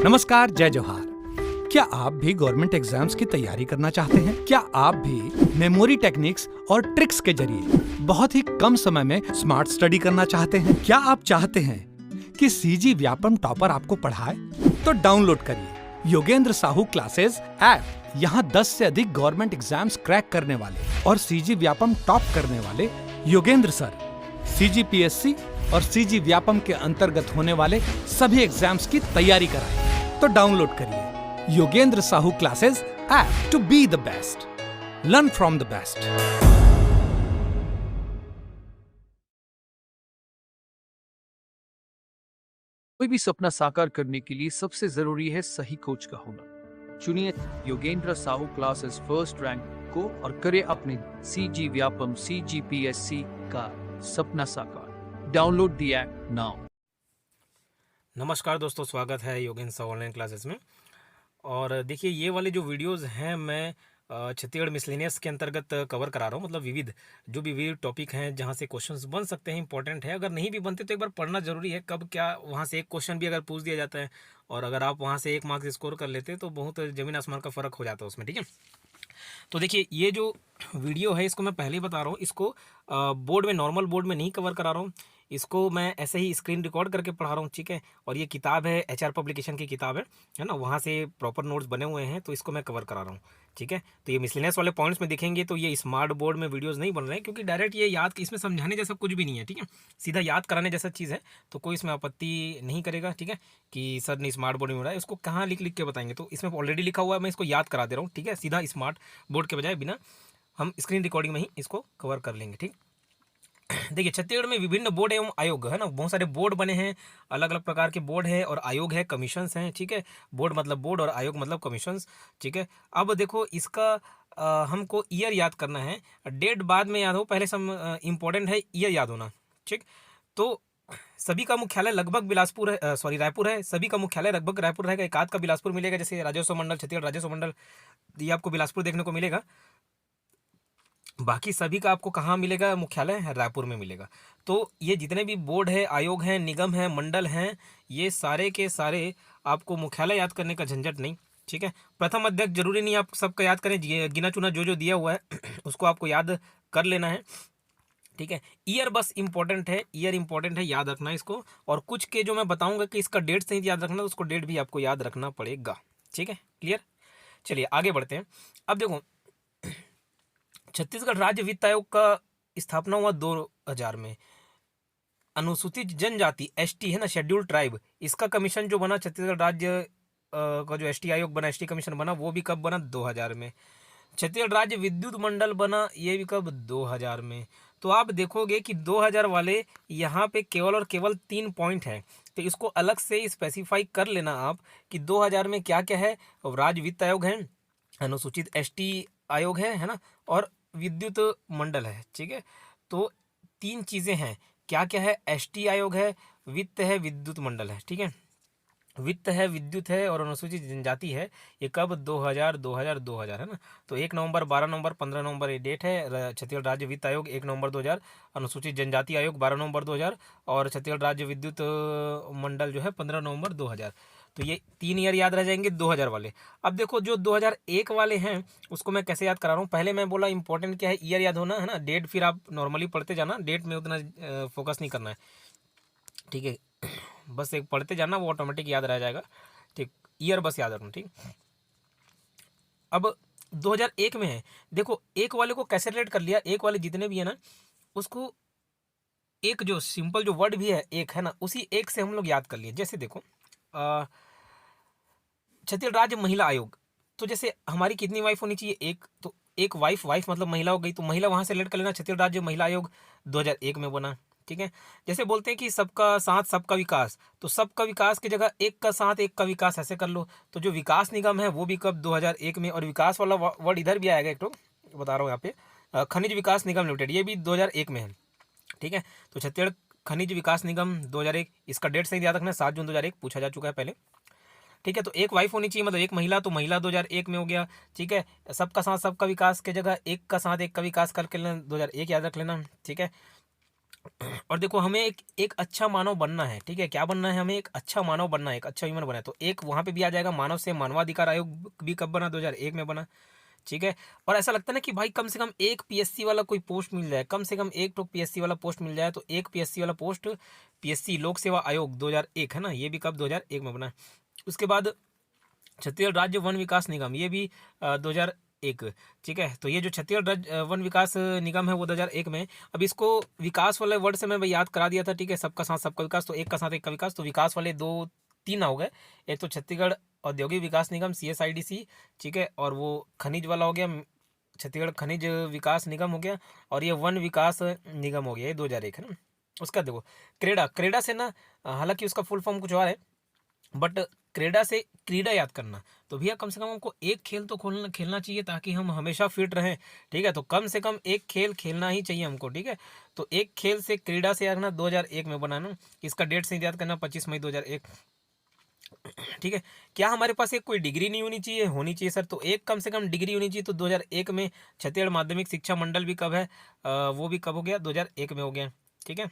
नमस्कार, जय जोहार। क्या आप भी गवर्नमेंट एग्जाम्स की तैयारी करना चाहते हैं? क्या आप भी मेमोरी टेक्निक्स और ट्रिक्स के जरिए बहुत ही कम समय में स्मार्ट स्टडी करना चाहते हैं? क्या आप चाहते हैं कि सीजी व्यापम टॉपर आपको पढ़ाए? तो डाउनलोड करिए योगेंद्र साहू क्लासेस ऐप। यहाँ 10 से अधिक गवर्नमेंट एग्जाम्स क्रैक करने वाले और सीजी व्यापम टॉप करने वाले योगेंद्र सर सीजीपीएससी और सीजी व्यापम के अंतर्गत होने वाले सभी एग्जाम्स की तैयारी कराएं। तो डाउनलोड करिए Yogendra Sahu classes app to be the best, learn from the best. कोई भी सपना साकार करने के लिए सबसे जरूरी है सही कोच का होना। चुनिए Yogendra Sahu classes first rank को और करे अपने सीजी व्यापम सीजीपीएससी का सपना साकार। Download the app now. नमस्कार दोस्तों, स्वागत है योगेंद्र साहू ऑनलाइन क्लासेस में। और देखिए, ये वाले जो वीडियोस हैं मैं छत्तीसगढ़ मिसलेनियस के अंतर्गत कवर करा रहा हूँ। मतलब विविध जो भी विविध टॉपिक हैं जहाँ से क्वेश्चंस बन सकते हैं, इंपॉर्टेंट है। अगर नहीं भी बनते तो एक बार पढ़ना जरूरी है। कब क्या वहाँ से एक क्वेश्चन भी अगर पूछ दिया जाता है और अगर आप वहाँ से 1 मार्क्स स्कोर कर लेते हैं तो बहुत ज़मीन आसमान का फ़र्क हो जाता है उसमें। ठीक है, तो देखिए ये जो वीडियो है इसको मैं पहले ही बता रहा हूँ, इसको बोर्ड में, नॉर्मल बोर्ड में नहीं कवर करा रहा हूँ। इसको मैं ऐसे ही स्क्रीन रिकॉर्ड करके पढ़ा रहा हूँ। ठीक है, और ये किताब है एचआर पब्लिकेशन की किताब है ना, वहाँ से प्रॉपर नोट्स बने हुए हैं, तो इसको मैं कवर करा रहा हूँ। ठीक है, तो ये मिसलेनियस वाले पॉइंट्स में दिखेंगे तो ये स्मार्ट बोर्ड में वीडियोस नहीं बन रहे हैं, क्योंकि डायरेक्ट ये याद, इसमें समझाने जैसा कुछ भी नहीं है। ठीक है, सीधा याद कराने जैसा चीज़ है, तो कोई इसमें आपत्ति नहीं करेगा। ठीक है, कि सर नहीं स्मार्ट बोर्ड में हो रहा है, इसको कहाँ लिख लिख के बताएंगे, तो इसमें ऑलरेडी लिखा हुआ है, मैं इसको याद करा दे रहा हूँ। ठीक है, सीधा स्मार्ट बोर्ड के बजाय बिना हम स्क्रीन रिकॉर्डिंग में ही इसको कवर कर लेंगे। ठीक, देखिए छत्तीसगढ़ में विभिन्न बोर्ड एवं आयोग है ना, बहुत सारे बोर्ड बने हैं, अलग अलग प्रकार के बोर्ड है और आयोग है, कमीशंस हैं। ठीक है, बोर्ड मतलब बोर्ड और आयोग मतलब कमीशंस। ठीक है, अब देखो इसका हमको ईयर याद करना है, डेट बाद में याद हो, पहले सब इम्पोर्टेंट है ईयर याद होना। ठीक, तो सभी का मुख्यालय लगभग बिलासपुर है, सॉरी रायपुर है। सभी का मुख्यालय लगभग रायपुर रहेगा, एक आध का बिलासपुर मिलेगा, जैसे राजस्व मंडल, छत्तीसगढ़ राजस्व मंडल, ये आपको बिलासपुर देखने को मिलेगा। बाकी सभी का आपको कहाँ मिलेगा, मुख्यालय है रायपुर में मिलेगा। तो ये जितने भी बोर्ड है, आयोग हैं, निगम हैं, मंडल हैं, ये सारे के सारे आपको मुख्यालय याद करने का झंझट नहीं। ठीक है, प्रथम अध्यक्ष जरूरी नहीं आप सबका याद करें, गिना चुना जो जो दिया हुआ है उसको आपको याद कर लेना है। ठीक है, ईयर बस इंपॉर्टेंट है, ईयर इंपॉर्टेंट है, याद रखना इसको। और कुछ के जो मैं बताऊंगा कि इसका डेट सही याद रखना, तो उसको डेट भी आपको याद रखना पड़ेगा। ठीक है, क्लियर। चलिए आगे बढ़ते हैं। अब देखो, छत्तीसगढ़ राज्य वित्त आयोग का स्थापना हुआ 2000 में। अनुसूचित जनजाति एसटी है ना, शेड्यूल्ड ट्राइब, इसका कमीशन जो बना छत्तीसगढ़ राज्य का जो एसटी आयोग बना, एसटी कमीशन बना, वो भी कब बना, 2000 में। छत्तीसगढ़ राज्य विद्युत मंडल बना, ये भी कब, 2000 में। तो आप देखोगे कि 2000 वाले यहाँ पे केवल और केवल 3 पॉइंट है, तो इसको अलग से स्पेसिफाई कर लेना आप कि 2000 में क्या क्या है। राज्य वित्त आयोग है, अनुसूचित एसटी आयोग है ना, और विद्युत मंडल है। ठीक है, तो 3 चीज़ें हैं, क्या क्या है, एसटी आयोग है, वित्त है, विद्युत मंडल है। ठीक है, वित्त है, विद्युत है और अनुसूचित जनजाति है। ये कब, 2000 2000 2000 है ना। तो 1 नवंबर, 12 नवंबर, 15 नवंबर ये डेट है। छत्तीसगढ़ राज्य वित्त आयोग 1 नवंबर 2000, अनुसूचित जनजाति आयोग 12 नवंबर 2000 और छत्तीसगढ़ राज्य विद्युत मंडल जो है 15 नवंबर 2000। तो ये 3 ईयर याद रह जाएंगे 2000 वाले। अब देखो जो 2001 वाले हैं उसको मैं कैसे याद करा रहा हूँ। पहले मैं बोला इंपॉर्टेंट क्या है, ईयर याद होना है ना, डेट फिर आप नॉर्मली पढ़ते जाना, डेट में उतना फोकस नहीं करना है। ठीक है, बस एक पढ़ते जाना, वो ऑटोमेटिक याद रह जाएगा। ठीक, ईयर बस याद रखना। ठीक, अब 2001 में है, देखो एक वाले को कैसे रिलेट कर लिया, एक वाले जितने भी है ना उसको एक जो सिंपल जो वर्ड भी है एक है ना, उसी एक से हम लोग याद कर लिए। जैसे देखो छत्तीसगढ़ राज्य महिला आयोग, तो जैसे हमारी कितनी वाइफ होनी चाहिए, एक, तो एक वाइफ, वाइफ मतलब महिला हो गई, तो महिला वहां से रिलेट कर लेना, छत्तीसगढ़ राज्य महिला आयोग 2001 में बना। ठीक है, जैसे बोलते हैं कि सबका साथ सबका विकास, तो सबका विकास की जगह एक का साथ एक का विकास ऐसे कर लो। तो जो विकास निगम है वो भी कब, 2001 में। और विकास वाला वर्ड इधर भी आएगा, एक तो बता रहा हूँ यहाँ पे, खनिज विकास निगम लिमिटेड, ये भी 2001 में है। ठीक है, तो छत्तीसगढ़ खनिज विकास निगम 2001, इसका डेट सही याद रखना, 7 जून 2001 पूछा जा चुका है पहले। ठीक है, तो एक वाइफ होनी चाहिए, मतलब एक महिला, तो महिला 2001 में हो गया। ठीक है, सबका साथ सबका विकास के जगह एक का साथ एक का विकास करके लेना, 2001 याद रख लेना। ठीक है, और देखो हमें एक अच्छा मानव बनना है, ठीक है, क्या बनना है, हमें एक अच्छा मानव बनना है, एक अच्छा ह्यूमन बनना है। तो एक वहाँ पे भी आ जाएगा, मानव से मानवाधिकार आयोग भी कब बना, 2001 में बना, ठीक है। और ऐसा लगता है ना कि भाई कम से कम एक पीएससी वाला कोई पोस्ट मिल जाए, कम से कम एक तो पीएससी वाला पोस्ट मिल जाए। तो एक पीएससी वाला पोस्ट, पीएससी लोक सेवा आयोग 2001 है ना, ये भी कब 2001 में बना। उसके बाद छत्तीसगढ़ राज्य वन विकास निगम, ये भी 2001, ठीक है। तो ये जो छत्तीसगढ़ राज्य वन विकास निगम है वो 2001 में। अब इसको विकास वाले वर्ड से मैं याद करा दिया था, ठीक है, सबका साथ सबका विकास, तो एक का साथ एक का विकास, तो विकास वाले दो तीन हो गए। एक तो छत्तीसगढ़ औद्योगिक विकास निगम CSIDC, ठीक है, और वो खनिज वाला हो गया, छत्तीसगढ़ खनिज विकास निगम हो गया, और ये वन विकास निगम हो गया, ये 2001 है ना। उसका देखो क्रेडा, क्रेडा से ना, हालांकि उसका फुल फॉर्म कुछ और है, बट क्रीडा से क्रीडा याद करना। तो भैया कम से कम हमको एक खेल तो खेलना चाहिए ताकि हम हमेशा फिट रहें, ठीक है। तो कम से कम एक खेल खेलना ही चाहिए हमको, ठीक है। तो एक खेल से क्रीडा से याद करना, 2001 में बनाना, इसका डेट से याद करना 25 मई 2001, ठीक है। क्या हमारे पास एक कोई डिग्री नहीं होनी चाहिए, होनी चाहिए सर। तो एक कम से कम डिग्री होनी चाहिए। तो 2001 में छत्तीसगढ़ माध्यमिक शिक्षा मंडल भी कब है, वो भी कब हो गया, 2001 में हो गया, ठीक है।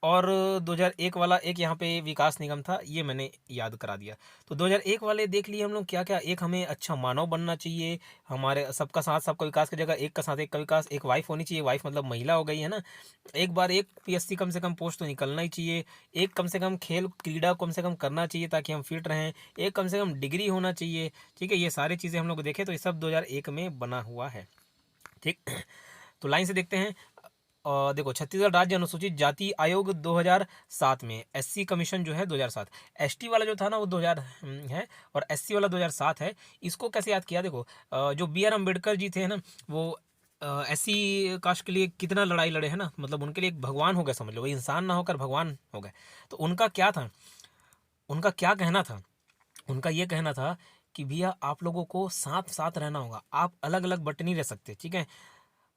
और 2001 वाला एक यहाँ पे विकास निगम था, ये मैंने याद करा दिया। तो 2001 वाले देख लिए हम लोग क्या क्या। एक हमें अच्छा मानव बनना चाहिए, हमारे सबका साथ सबका विकास की जगह एक का साथ एक का विकास, एक वाइफ होनी चाहिए, वाइफ मतलब महिला हो गई है ना। एक बार एक पीएससी कम से कम पोस्ट तो निकलना ही चाहिए। एक कम से कम खेल क्रीड़ा कम से कम करना चाहिए ताकि हम फिट रहें। एक कम से कम डिग्री होना चाहिए, ठीक है। ये सारी चीज़ें हम लोग देखें तो ये सब 2001 में बना हुआ है, ठीक। तो लाइन से देखते हैं। देखो छत्तीसगढ़ राज्य अनुसूचित जाति आयोग 2007 में, SC कमीशन जो है 2007, ST वाला जो था ना वो 2000 है, और SC वाला 2007 है। इसको कैसे याद किया, देखो जो BR अम्बेडकर जी थे ना, वो SC कास्ट के लिए कितना लड़ाई लड़े हैं ना, मतलब उनके लिए एक भगवान हो गए, समझ लो, वो इंसान ना होकर भगवान हो गए। तो उनका क्या था, उनका क्या कहना था, उनका ये कहना था कि भैया आप लोगों को साथ साथ रहना होगा, आप अलग अलग बट नहीं रह सकते, ठीक है।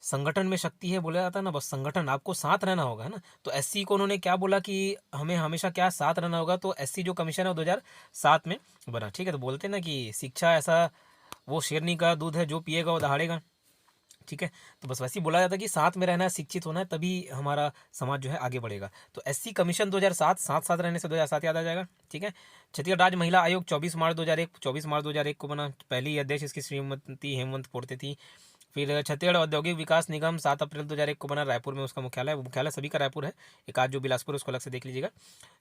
संगठन में शक्ति है बोला जाता है ना, बस संगठन, आपको साथ रहना होगा, है ना। तो SC को उन्होंने क्या बोला कि हमें हमेशा क्या साथ रहना होगा। तो SC जो कमीशन है वो 2007 में बना, ठीक है। तो बोलते हैं ना कि शिक्षा ऐसा वो शेरनी का दूध है, जो पिएगा वो दहाड़ेगा, ठीक है। तो बस वैसे ही बोला जाता है कि साथ में रहना है, शिक्षित होना है, तभी हमारा समाज जो है आगे बढ़ेगा। तो SC कमीशन 2007, साथ साथ रहने से 2007 याद आ जाएगा, ठीक है। छत्तीसगढ़ राज्य महिला आयोग 24 मार्च 2001, 24 मार्च 2001 को बना। पहली अध्यक्ष इसकी श्रीमती हेमंत पोर्ते थी। फिर छत्तीसगढ़ औद्योगिक विकास निगम 7 अप्रैल 2001 को बना, रायपुर में उसका मुख्यालय, मुख्यालय सभी का रायपुर है, एक आध जो बिलासपुर उसको अलग से देख लीजिएगा।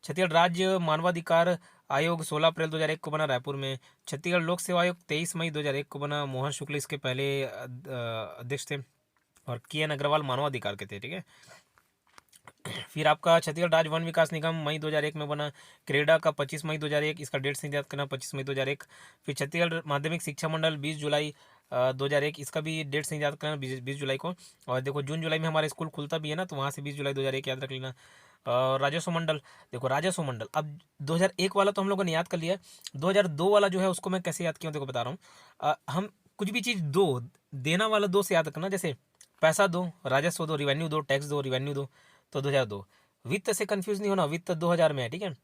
छत्तीसगढ़ राज्य मानवाधिकार आयोग 16 अप्रैल 2001 को बना, रायपुर में। छत्तीसगढ़ लोक सेवा आयोग 23 मई 2001 को बना, मोहन शुक्ल इसके पहले अध्यक्ष थे, और KN अग्रवाल मानवाधिकार के थे, ठीक है। फिर आपका छत्तीसगढ़ राज्य वन विकास निगम मई 2001 में बना। क्रेडा का 25 मई 2001, इसका डेट से याद करना 25 मई 2001। फिर छत्तीसगढ़ माध्यमिक शिक्षा मंडल 20 जुलाई 2001, इसका भी डेट से याद करना 20 जुलाई को। और देखो जून जुलाई में हमारा स्कूल खुलता भी है ना, तो वहाँ से 20 जुलाई 2001 याद रख लेना। राजस्व मंडल, देखो राजस्व मंडल, अब 2001 वाला तो हम लोगों ने याद कर लिया, 2002 वाला जो है उसको मैं कैसे याद किया देखो बता रहा हूँ। हम कुछ भी चीज़ दो, देना वाला दो से याद रखना, जैसे पैसा दो, राजस्व दो, रिवेन्यू दो, टैक्स दो, रिवेन्यू दो, तो 2002। वित्त से कंफ्यूज नहीं होना, वित्त 2000 में है, ठीक है।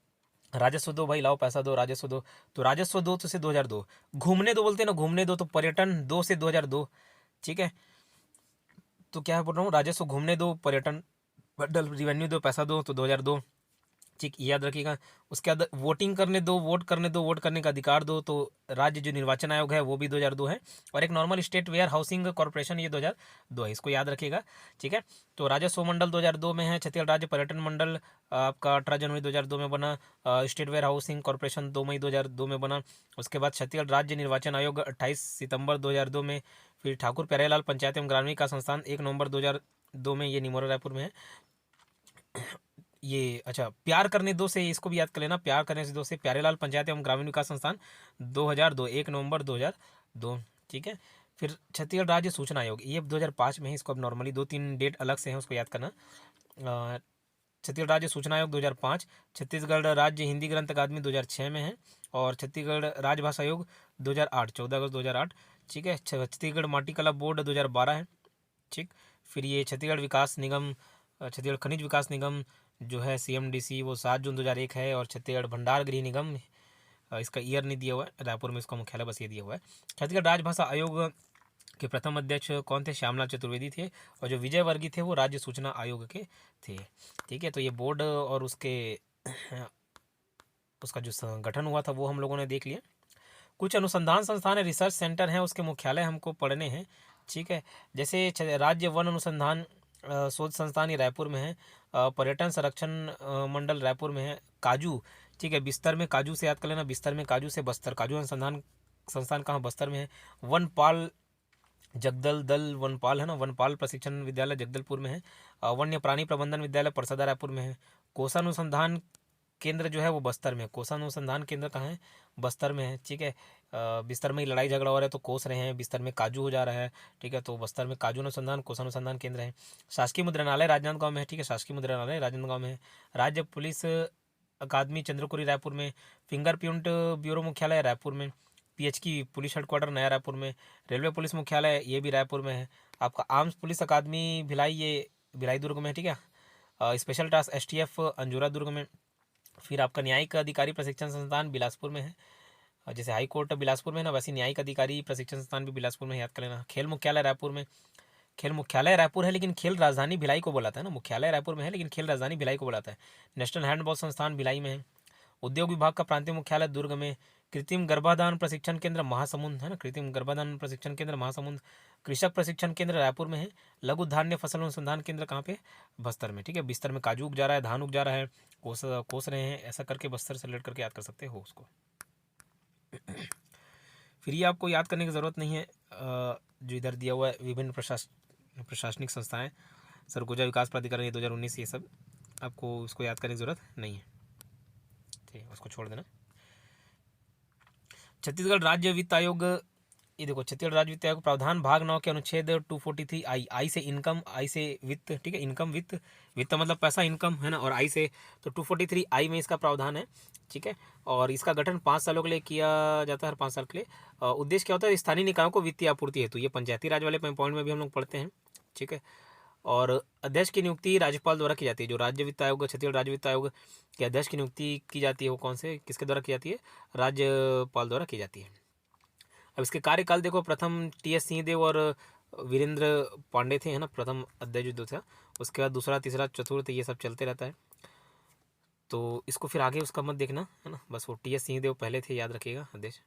राजस्व दो भाई, लाओ पैसा दो, राजस्व दो, तो राजस्व दो तो से 2002। घूमने दो बोलते हैं ना, घूमने दो, तो पर्यटन 2 से 2002, ठीक है। तो क्या बोल रहा हूँ, राजस्व घूमने दो, पर्यटन बदल, रिवेन्यू दो, पैसा दो, तो 2002, ठीक, याद रखिएगा। उसके बाद वोटिंग करने दो, वोट करने दो, वोट करने का अधिकार दो, तो राज्य जो निर्वाचन आयोग है वो भी 2002 है। और एक normal state warehousing corporation, ये 2002 है, इसको याद रखिएगा, ठीक है। तो राजस्व मंडल 2002 में है। छत्तीसगढ़ राज्य पर्यटन मंडल आपका 18 जनवरी 2002 में बना। स्टेट वेयर हाउसिंग कॉर्पोरेशन 2 मई 2002 में बना। उसके बाद छत्तीसगढ़ राज्य निर्वाचन आयोग 28 सितंबर 2002 में। फिर ठाकुर प्यारेलाल पंचायत एवं ग्रामीण विकास संस्थान 1 नवंबर 2002 में, ये निमोरा रायपुर में है। ये अच्छा, प्यार करने दो से इसको भी याद कर लेना, प्यार करने से दो से प्यारेलाल पंचायत एवं ग्रामीण विकास संस्थान 2002, 1 नवंबर 2002, ठीक है। फिर छत्तीसगढ़ राज्य सूचना आयोग, ये 2005 में है, इसको अब नॉर्मली 2-3 डेट अलग से हैं, उसको याद करना। छत्तीसगढ़ राज्य सूचना आयोग 2005। छत्तीसगढ़ राज्य हिंदी ग्रंथ अकादमी 2006 में है। और छत्तीसगढ़ राजभाषा आयोग 2008, 14 अगस्त 2008, ठीक है। छत्तीसगढ़ माटी कला बोर्ड 2012 है, ठीक। फिर ये छत्तीसगढ़ विकास निगम, छत्तीसगढ़ खनिज विकास निगम जो है CMDC, वो 7 जून 2001 है। और छत्तीसगढ़ भंडार गृह निगम, इसका ईयर नहीं दिया हुआ है, रायपुर में इसका मुख्यालय बस ये दिया हुआ है। छत्तीसगढ़ राजभाषा आयोग के प्रथम अध्यक्ष कौन थे? श्यामलाल चतुर्वेदी थे। और जो विजय वर्गीय थे वो राज्य सूचना आयोग के थे। ठीक है, तो ये बोर्ड और उसका जो गठन हुआ था वो हम लोगों ने देख लिया। कुछ अनुसंधान संस्थान है, रिसर्च सेंटर हैं, उसके मुख्यालय हमको पढ़ने हैं। ठीक है, जैसे राज्य वन अनुसंधान शोध संस्थान ये रायपुर में है। पर्यटन संरक्षण मंडल रायपुर में है। काजू, ठीक है, बिस्तर में काजू से याद कर लेना, बिस्तर में काजू से बस्तर, काजू अनुसंधान संस्थान कहाँ? बस्तर में है। वनपाल जगदल दल वनपाल है ना, वनपाल प्रशिक्षण विद्यालय जगदलपुर में है। वन्य प्राणी प्रबंधन विद्यालय परसदा रायपुर में है। कोषानुसंधान केंद्र जो है वो बस्तर में, कोषानुसंधान केंद्र कहाँ है? बस्तर में है। ठीक है, बिस्तर में ही लड़ाई झगड़ा हो रहा है तो कोस रहे हैं, बिस्तर में काजू हो जा रहा है। ठीक है, तो बस्तर में काजू अनुसंधान कोषानुसंधान केंद्र है। शासकीय मुद्रणालय राजनांदगांव में है। ठीक है, शासकीय मुद्रणालय राजनांदगांव में है। राज्य पुलिस अकादमी चंद्रपुरी रायपुर में। फिंगरप्रिंट ब्यूरो मुख्यालय रायपुर में। पीएच की पुलिस हेडक्वार्टर नया रायपुर में। रेलवे पुलिस मुख्यालय ये भी रायपुर में है। आपका आर्म्स पुलिस अकादमी भिलाई, ये भिलाई दुर्ग में है। ठीक है, स्पेशल टास्क एसटीएफ अंजुरा दुर्ग में। फिर आपका न्यायिक अधिकारी प्रशिक्षण संस्थान बिलासपुर में है। जैसे हाई कोर्ट बिलासपुर में है ना, वैसे न्यायिक अधिकारी प्रशिक्षण संस्थान भी बिलासपुर में, याद कर लेना। खेल मुख्यालय रायपुर में। खेल मुख्यालय रायपुर है लेकिन खेल राजधानी भिलाई को बुलाता है ना, मुख्यालय रायपुर में है लेकिन खेल राजधानी भिलाई को बुलाता है। नेशनल हैंडबॉल संस्थान भिलाई में है। उद्योग विभाग का प्रांतीय मुख्यालय दुर्ग में। कृत्रिम गर्भाधान प्रशिक्षण केंद्र महासमुंद है ना, कृत्रिम गर्भाधान प्रशिक्षण केंद्र महासमुंद। कृषक प्रशिक्षण केंद्र रायपुर में है। लघु धान्य फसल अनुसंधान केंद्र कहाँ पे? बस्तर में। ठीक है, बिस्तर में काजू उग जा रहा है, धान उग जा रहा है, कोस रहे हैं, ऐसा करके बस्तर से रिलेट करके याद कर सकते हो उसको। फिर ये आपको याद करने की ज़रूरत नहीं है, जो इधर दिया हुआ है विभिन्न प्रशासनिक संस्थाएं, सरगुजा विकास प्राधिकरण ये 2019, ये सब आपको उसको याद करने की ज़रूरत नहीं है। ठीक है, उसको छोड़ देना। छत्तीसगढ़ राज्य वित्त आयोग, ये देखो छत्तीसगढ़ राज्य वित्त आयोग प्रावधान भाग 9 के अनुच्छेद 243 आई से इनकम, आई से वित्त। ठीक है, इनकम वित्त, वित्त मतलब पैसा, इनकम है ना, और आई से तो 243 आई में इसका प्रावधान है। ठीक है, और इसका गठन 5 सालों के लिए किया जाता है, हर 5 साल के लिए। उद्देश्य क्या होता है? स्थानीय निकायों को वित्तीय आपूर्ति है, तो ये पंचायती राज वाले पॉइंट में भी हम लोग पढ़ते हैं। ठीक है, और अध्यक्ष की नियुक्ति राज्यपाल द्वारा की जाती है। जो राज्य वित्त आयोग, छत्तीसगढ़ राज्य वित्त आयोग के अध्यक्ष की नियुक्ति की जाती है वो कौन से, किसके द्वारा की जाती है? राज्यपाल द्वारा की जाती है। अब इसके कार्यकाल देखो, प्रथम टी.एस. सिंहदेव और वीरेंद्र पांडे थे, है ना, प्रथम अध्यक्ष जो था। उसके बाद दूसरा, तीसरा, चतुर्थ, ये सब चलते रहता है। तो इसको फिर आगे उसका मत देखना, है ना, बस वो टी.एस. सिंहदेव पहले थे, याद रखिएगा अध्यक्ष।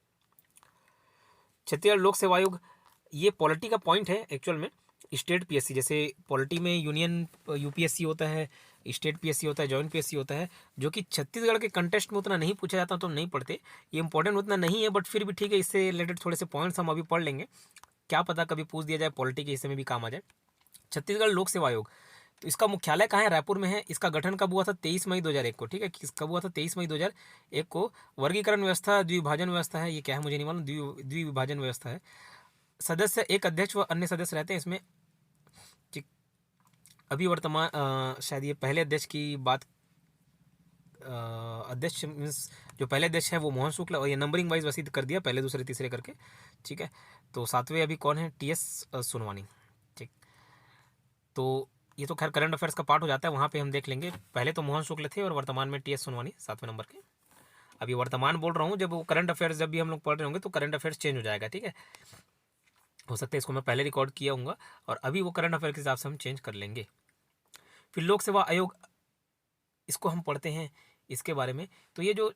छत्तीसगढ़ लोक सेवा आयोग, ये पॉलिटी का पॉइंट है एक्चुअल में। स्टेट पीएससी, जैसे पॉलिटी में यूनियन यूपीएससी होता है, स्टेट पीएससी होता है, जॉइंट पीएससी होता है, जो कि छत्तीसगढ़ के कंटेस्ट में उतना नहीं पूछा जाता तो हम नहीं पढ़ते, ये इंपॉर्टेंट उतना नहीं है, बट फिर भी ठीक है, इससे रिलेटेड थोड़े से पॉइंट्स हम अभी पढ़ लेंगे, क्या पता कभी पूछ दिया जाए, पॉलिटी के हिस्से में भी काम आ जाए। छत्तीसगढ़ लोक सेवा आयोग, तो इसका मुख्यालय कहाँ है? रायपुर में है। इसका गठन कब हुआ था? 23 मई 2001 को। ठीक है, कब हुआ था? 23 मई 2001 को। वर्गीकरण व्यवस्था द्विविभाजन व्यवस्था है, ये क्या है मुझे नहीं मालूम, द्विविभाजन व्यवस्था है। सदस्य एक अध्यक्ष व अन्य सदस्य रहते हैं इसमें। अभी वर्तमान शायद ये पहले अध्यक्ष की बात, अध्यक्ष मीन्स जो पहले अध्यक्ष है वो मोहन शुक्ल, और ये नंबरिंग वाइज वैसे कर दिया, पहले दूसरे तीसरे करके। ठीक है, तो 7वें अभी कौन है? टी.एस. सोनवानी। ठीक, तो ये तो खैर करंट अफेयर्स का पार्ट हो जाता है, वहाँ पे हम देख लेंगे। पहले तो मोहन शुक्ल थे और वर्तमान में टी.एस. सोनवानी 7वें नंबर के। अभी वर्तमान बोल रहा हूँ, जब वो करंट अफेयर्स जब भी हम लोग पढ़ रहे होंगे तो करंट अफेयर्स चेंज हो जाएगा। ठीक है, हो सकता है इसको मैं पहले रिकॉर्ड किया हूँ और अभी वो करंट अफेयर के हिसाब से हम चेंज कर लेंगे। फिर लोक सेवा आयोग, इसको हम पढ़ते हैं इसके बारे में। तो ये जो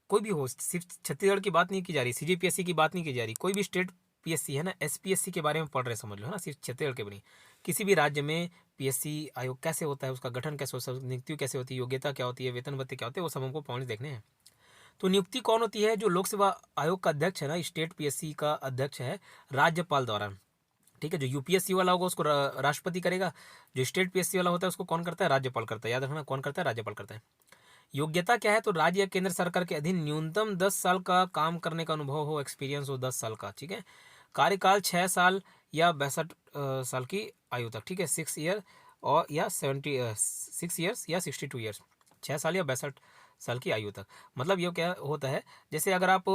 कोई भी हो, सिर्फ छत्तीसगढ़ की बात नहीं की जा रही, सीजीपीएससी की बात नहीं की जा रही, कोई भी स्टेट पीएससी है ना, एसपीएससी के बारे में पढ़ रहे समझ लो, है ना, सिर्फ छत्तीसगढ़ के बनी। किसी भी राज्य में पीएससी आयोग कैसे होता है, उसका गठन कैसे होता है, नियुक्ति कैसे होती है, योग्यता क्या होती है, वेतन भत्ते क्या होते हैं, वो सब हमको पॉइंट्स देखने हैं। तो नियुक्ति कौन होती है? जो लोक सेवा आयोग का अध्यक्ष है ना, स्टेट पीएससी का अध्यक्ष है राज्यपाल द्वारा। ठीक है, जो यूपीएससी वाला होगा उसको राष्ट्रपति करेगा, जो स्टेट पीएससी वाला होता है उसको कौन करता है? राज्यपाल करता है। याद रखना, कौन करता है? राज्यपाल करता है। योग्यता क्या है? तो राज्य या केंद्र सरकार के अधीन न्यूनतम 10 साल का काम करने का अनुभव हो, एक्सपीरियंस हो 10 साल का। ठीक है, कार्यकाल 6 साल या 62 साल की आयु तक। ठीक है, 6 ईयर और या 6 ईयर्स या 62 ईयर्स, 6 साल या 62 साल की आयु तक। मतलब ये क्या होता है, जैसे अगर आप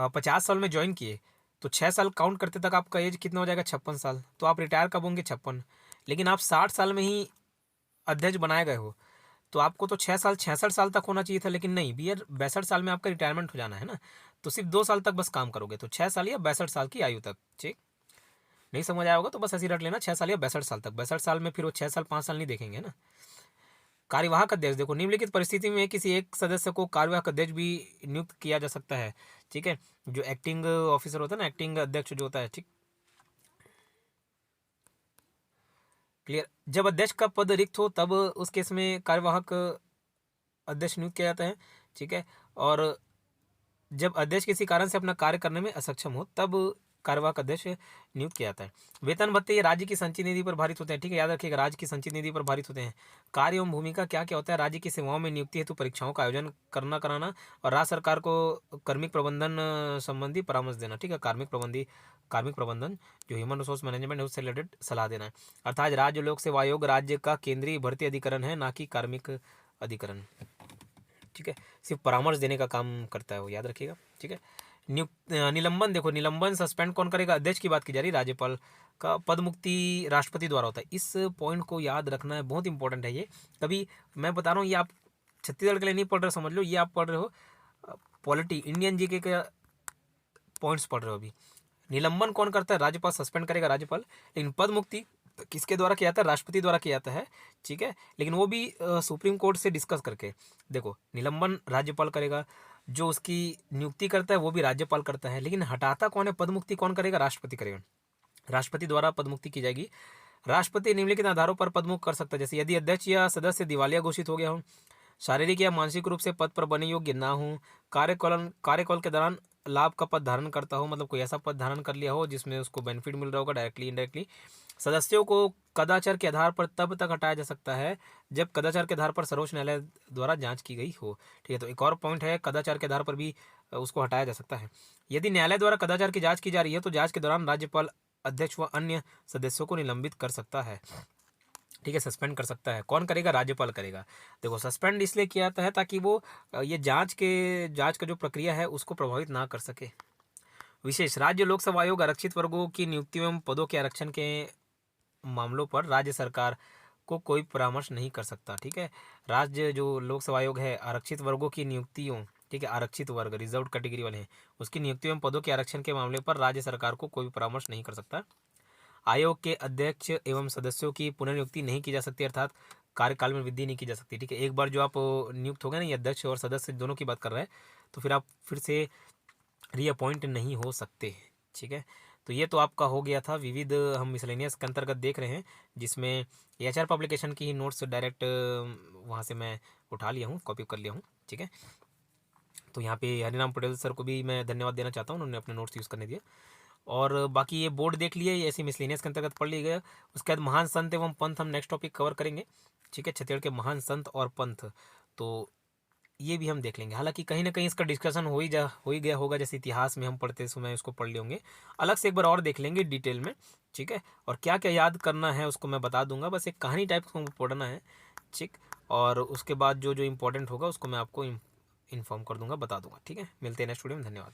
50 साल में ज्वाइन किए तो 6 साल काउंट करते तक आपका एज कितना हो जाएगा? 56 साल। तो आप रिटायर कब होंगे? 56। लेकिन आप 60 साल में ही अध्यक्ष बनाए गए हो तो आपको तो 6 साल 66 साल तक होना चाहिए था, लेकिन नहीं भैया, 62 साल में आपका रिटायरमेंट हो जाना है ना, तो सिर्फ 2 साल तक बस काम करोगे, तो 6 साल या 62 साल की आयु तक। ठीक, नहीं समझ आया होगा तो बस ऐसे ही रट लेना, 6 साल या 62 साल तक। 62 साल में फिर वो 6 साल 5 साल नहीं देखेंगे ना। कार्यवाहक अध्यक्ष, देखो निम्नलिखित परिस्थिति में किसी एक सदस्य को कार्यवाहक अध्यक्ष भी नियुक्त किया जा सकता है, ठीक है। जो एक्टिंग ऑफिसर होता है ना, एक्टिंग अध्यक्ष जो होता है, ठीक, क्लियर। जब अध्यक्ष का पद रिक्त हो तब उस केस में कार्यवाहक अध्यक्ष नियुक्त किया जाता है, ठीक है। और जब अध्यक्ष किसी कारण से अपना कार्य करने में असक्षम हो तब कार्यवाहक अध्यक्ष नियुक्त किया जाता है। वेतन भत्ते ये राज्य की संचित निधि पर भारित होते हैं, ठीक है, याद रखिएगा, राज्य की संचित निधि पर भारित होते हैं। कार्य एवं भूमिका क्या क्या होता है, राज्य की सेवाओं में नियुक्ति हेतु परीक्षाओं का आयोजन करना कराना और राज्य सरकार को कार्मिक प्रबंधन संबंधी परामर्श देना, ठीक है। कार्मिक प्रबंधन जो ह्यूमन रिसोर्स मैनेजमेंट है उससे रिलेटेड सलाह देना है। अर्थात राज्य लोक सेवा आयोग राज्य का केंद्रीय भर्ती अधिकरण है, ना कि कार्मिक अधिकरण, ठीक है। सिर्फ परामर्श देने का काम करता है वो, याद रखिएगा, ठीक है। निलंबन, देखो निलंबन सस्पेंड कौन करेगा, अध्यक्ष की बात की जा रही, राज्यपाल का। पद मुक्ति राष्ट्रपति द्वारा होता है। इस पॉइंट को याद रखना है, बहुत इंपॉर्टेंट है ये। कभी मैं बता रहा हूँ, ये आप छत्तीसगढ़ के लिए नहीं पढ़ रहे, समझ लो, ये आप पढ़ रहे हो पॉलिटी इंडियन जीके के पॉइंट्स पढ़ रहे हो अभी। निलंबन कौन करता है, राज्यपाल सस्पेंड करेगा, राज्यपाल। लेकिन पद मुक्ति किसके द्वारा किया जाता है, राष्ट्रपति द्वारा किया जाता है, ठीक है। लेकिन वो भी सुप्रीम कोर्ट से डिस्कस करके। देखो निलंबन राज्यपाल करेगा, जो उसकी नियुक्ति करता है वो भी राज्यपाल करता है, लेकिन हटाता कौन है, पद मुक्ति कौन करेगा, राष्ट्रपति करेगा। राष्ट्रपति द्वारा पद मुक्ति की जाएगी। राष्ट्रपति निम्नलिखित आधारों पर पद मुक्त कर सकता है, जैसे यदि अध्यक्ष या सदस्य दिवालिया घोषित हो गया हो, शारीरिक या मानसिक रूप से पद पर बने योग्य ना हो, कार्यकाल के दौरान लाभ का पद धारण करता हो, मतलब कोई ऐसा पद धारण कर लिया हो जिसमें उसको बेनिफिट मिल रहा होगा डायरेक्टली इनडायरेक्टली। सदस्यों को कदाचार के आधार पर तब तक हटाया जा सकता है जब कदाचार के आधार पर सर्वोच्च न्यायालय द्वारा जांच की गई हो, ठीक है। तो एक और पॉइंट है, कदाचार के आधार पर भी उसको हटाया जा सकता है। यदि न्यायालय द्वारा कदाचार की जांच की जा रही है तो जांच के दौरान राज्यपाल अध्यक्ष व अन्य सदस्यों को निलंबित कर सकता है, ठीक है, सस्पेंड कर सकता है। कौन करेगा, राज्यपाल करेगा। देखो सस्पेंड इसलिए किया जाता है ताकि वो ये जांच का जो प्रक्रिया है उसको प्रभावित ना कर सके। विशेष, राज्य लोक सेवा आयोग आरक्षित वर्गों की नियुक्ति एवं पदों के आरक्षण के मामलों पर राज्य सरकार को कोई परामर्श नहीं कर सकता, ठीक है। राज्य जो लोक सेवा आयोग है आरक्षित वर्गों की नियुक्तियों, ठीक है, आरक्षित वर्ग रिजर्व्ड कैटेगरी वाले हैं, उसकी नियुक्तियों एवं पदों के आरक्षण के मामले पर राज्य सरकार को कोई परामर्श नहीं कर सकता। आयोग के अध्यक्ष एवं सदस्यों की पुनर्नियुक्ति नहीं की जा सकती, अर्थात कार्यकाल में वृद्धि नहीं की जा सकती, ठीक है। एक बार जो आप नियुक्त हो गए ना, ये अध्यक्ष और सदस्य दोनों की बात कर रहे हैं, तो फिर आप फिर से रीअपॉइंट नहीं हो सकते, ठीक है। तो ये तो आपका हो गया था विविध, हम मिसलेनियस के अंतर्गत देख रहे हैं, जिसमें एचआर पब्लिकेशन की ही नोट्स डायरेक्ट वहाँ से मैं उठा लिया हूँ, कॉपी कर लिया हूँ, ठीक है। तो यहाँ पे हरिराम पटेल सर को भी मैं धन्यवाद देना चाहता हूँ, उन्होंने अपने नोट्स यूज़ करने दिए। और बाकी ये बोर्ड देख लिए, ये ऐसे मिसलेनियस के अंतर्गत पढ़ लिया गया। उसके बाद महान संत एवं पंथ हम नेक्स्ट टॉपिक कवर करेंगे, ठीक है, छत्तीसगढ़ के महान संत और पंथ, तो ये भी हम देख लेंगे। हालांकि कहीं ना कहीं इसका डिस्कशन हो ही गया होगा, जैसे इतिहास में हम पढ़ते समय उसको पढ़ लिए होंगे, अलग से एक बार और देख लेंगे डिटेल में, ठीक है। और क्या क्या याद करना है उसको मैं बता दूंगा, बस एक कहानी टाइप को पढ़ना है, ठीक। और उसके बाद जो जो इम्पोर्टेंट होगा उसको मैं आपको इन्फॉर्म कर दूंगा, बता दूंगा, ठीक है। मिलते हैं नेक्स्ट वीडियो में, धन्यवाद।